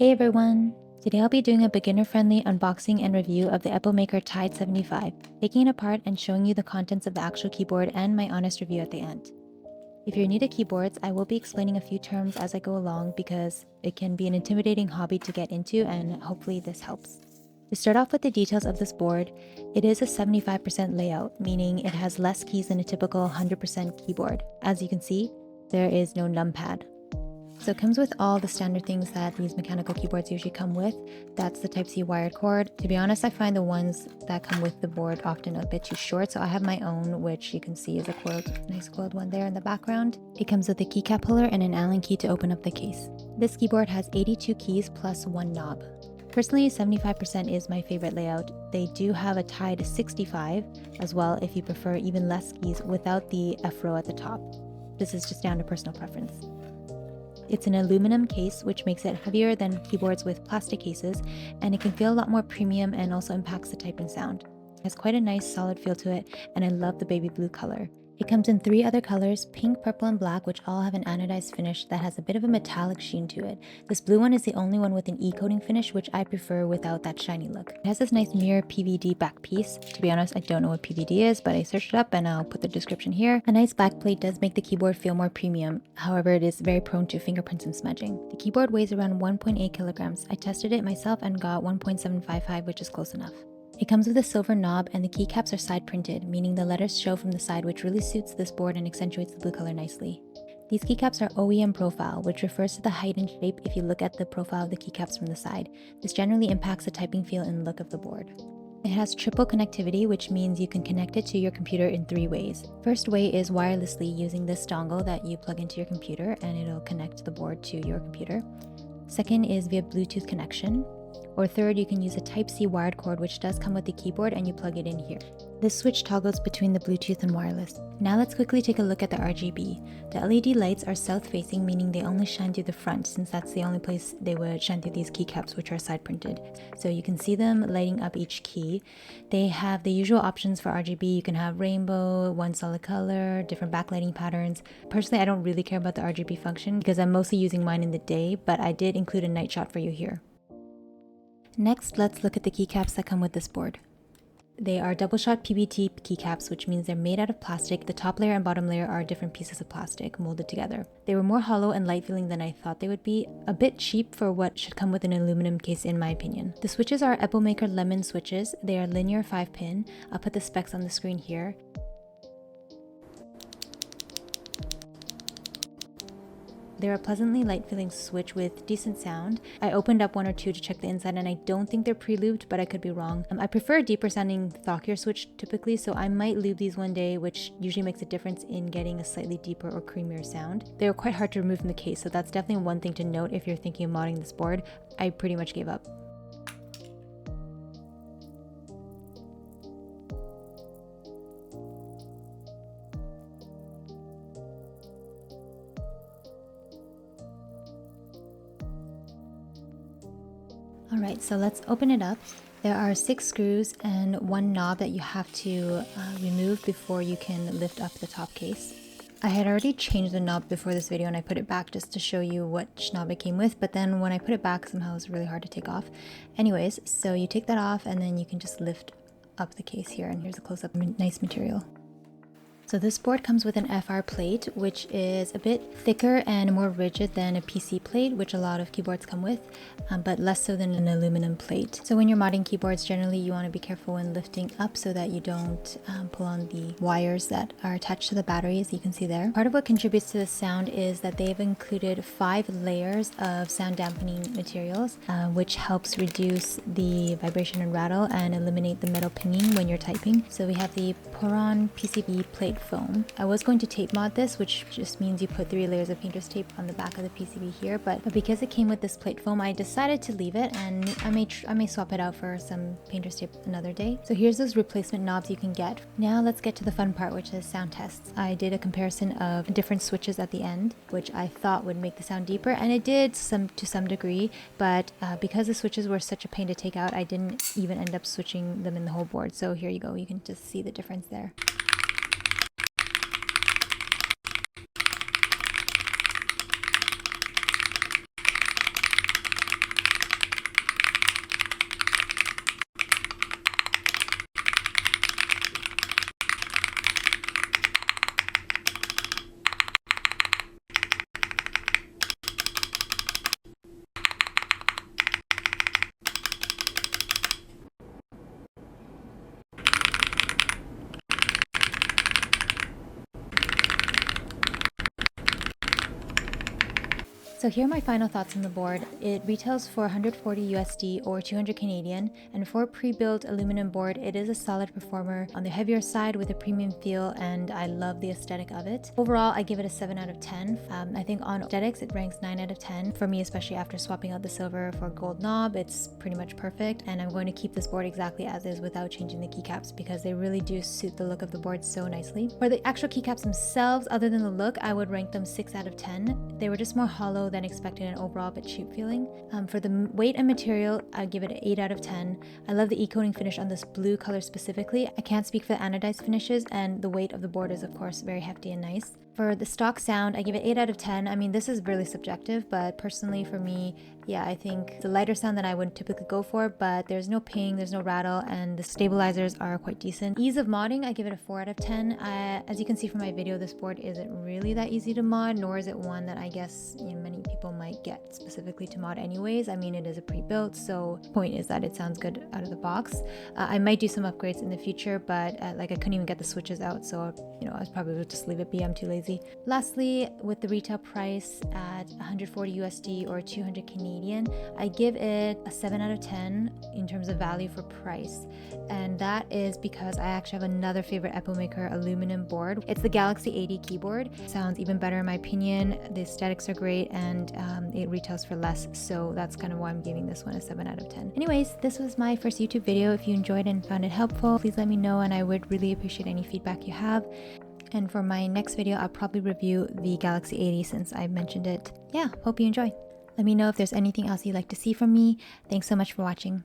Hey everyone! Today I'll be doing a beginner-friendly unboxing and review of the Epomaker Tide75, taking it apart and showing you the contents of the actual keyboard and my honest review at the end. If you're new to keyboards, I will be explaining a few terms as I go along because it can be an intimidating hobby to get into and hopefully this helps. To start off with the details of this board, it is a 75% layout, meaning it has less keys than a typical 100% keyboard. As you can see, there is no numpad. So it comes with all the standard things that these mechanical keyboards usually come with. That's the Type-C wired cord. To be honest, I find the ones that come with the board often a bit too short, so I have my own, which you can see is a nice coiled one there in the background. It comes with a keycap puller and an Allen key to open up the case. This keyboard has 82 keys plus one knob. Personally, 75% is my favorite layout. They do have a Tide 65 as well if you prefer even less keys without the F row at the top. This is just down to personal preference. It's an aluminum case, which makes it heavier than keyboards with plastic cases, and it can feel a lot more premium and also impacts the typing sound. It has quite a nice solid feel to it, and I love the baby blue color. It comes in 3 other colors, pink, purple, and black, which all have an anodized finish that has a bit of a metallic sheen to it. This blue one is the only one with an E-coating finish, which I prefer without that shiny look. It has this nice mirror PVD back piece. To be honest, I don't know what PVD is, but I searched it up and I'll put the description here. A nice back plate does make the keyboard feel more premium. However, it is very prone to fingerprints and smudging. The keyboard weighs around 1.8 kilograms. I tested it myself and got 1.755, which is close enough. It comes with a silver knob and the keycaps are side printed, meaning the letters show from the side, which really suits this board and accentuates the blue color nicely. These keycaps are OEM profile, which refers to the height and shape if you look at the profile of the keycaps from the side. This generally impacts the typing feel and look of the board. It has triple connectivity, which means you can connect it to your computer in 3 ways. First way is wirelessly using this dongle that you plug into your computer and it'll connect the board to your computer. Second is via Bluetooth connection. Or third, you can use a Type-C wired cord, which does come with the keyboard, and you plug it in here. This switch toggles between the Bluetooth and wireless. Now let's quickly take a look at the RGB. The LED lights are south-facing, meaning they only shine through the front, since that's the only place they would shine through these keycaps, which are side-printed. So you can see them lighting up each key. They have the usual options for RGB. You can have rainbow, one solid color, different backlighting patterns. Personally, I don't really care about the RGB function because I'm mostly using mine in the day, but I did include a night shot for you here. Next, let's look at the keycaps that come with this board. They are double-shot PBT keycaps, which means they're made out of plastic. The top layer and bottom layer are different pieces of plastic molded together. They were more hollow and light-feeling than I thought they would be, a bit cheap for what should come with an aluminum case in my opinion. The switches are Epomaker Lemon switches. They are linear 5-pin. I'll put the specs on the screen here. They're a pleasantly light-feeling switch with decent sound. I opened up 1 or 2 to check the inside and I don't think they're pre-lubed, but I could be wrong. I prefer a deeper sounding thockier switch typically, so I might lube these one day, which usually makes a difference in getting a slightly deeper or creamier sound. They're quite hard to remove from the case, so that's definitely one thing to note if you're thinking of modding this board. I pretty much gave up. Alright, so let's open it up. There are 6 screws and 1 knob that you have to remove before you can lift up the top case. I had already changed the knob before this video and I put it back just to show you which knob it came with, but then when I put it back, somehow it was really hard to take off. Anyways, so you take that off and then you can just lift up the case here, and here's a close-up, nice material. So this board comes with an FR plate, which is a bit thicker and more rigid than a PC plate, which a lot of keyboards come with, but less so than an aluminum plate. So when you're modding keyboards, generally you want to be careful when lifting up so that you don't pull on the wires that are attached to the batteries. You can see there. Part of what contributes to the sound is that they've included 5 layers of sound dampening materials, which helps reduce the vibration and rattle and eliminate the metal pinging when you're typing. So we have the Poron PCB plate foam. I was going to tape mod this, which just means you put 3 layers of painter's tape on the back of the PCB here, but because it came with this plate foam, I decided to leave it, and I may swap it out for some painter's tape another day. So here's those replacement knobs you can get. Now let's get to the fun part, which is sound tests. I did a comparison of different switches at the end, which I thought would make the sound deeper, and it did to some degree, but because the switches were such a pain to take out, I didn't even end up switching them in the whole board. So here you go, you can just see the difference there. So here are my final thoughts on the board. It retails for 140 USD or 200 Canadian, and for a pre-built aluminum board, it is a solid performer on the heavier side with a premium feel, and I love the aesthetic of it. Overall, I give it a 7 out of 10. I think on aesthetics, it ranks 9 out of 10. For me, especially after swapping out the silver for gold knob, it's pretty much perfect, and I'm going to keep this board exactly as is without changing the keycaps because they really do suit the look of the board so nicely. For the actual keycaps themselves, other than the look, I would rank them 6 out of 10. They were just more hollow than expected and overall a bit cheap feeling. For the weight and material, I'd give it an 8 out of 10. I love the e-coating finish on this blue color specifically. I can't speak for the anodized finishes, and the weight of the board is of course very hefty and nice. For the stock sound, I give it 8 out of 10. I mean, this is really subjective, but personally for me, yeah, I think the lighter sound that I would typically go for, but there's no ping, there's no rattle, and the stabilizers are quite decent. Ease of modding, I give it a 4 out of 10. As you can see from my video, this board isn't really that easy to mod, nor is it one that I guess many people might get specifically to mod anyways. I mean, it is a pre-built, so the point is that it sounds good out of the box. I might do some upgrades in the future, but like I couldn't even get the switches out, so I was probably just leave it be. I'm too lazy. Lastly, with the retail price at 140 USD or 200 Canadian, I give it a 7 out of 10 in terms of value for price. And that is because I actually have another favorite Epomaker aluminum board. It's the Galaxy 80 keyboard. Sounds even better in my opinion. The aesthetics are great, and it retails for less. So that's kind of why I'm giving this one a 7 out of 10. Anyways, this was my first YouTube video. If you enjoyed and found it helpful, please let me know, and I would really appreciate any feedback you have. And for my next video, I'll probably review the Galaxy 80 since I mentioned it. Yeah, hope you enjoy. Let me know if there's anything else you'd like to see from me. Thanks so much for watching.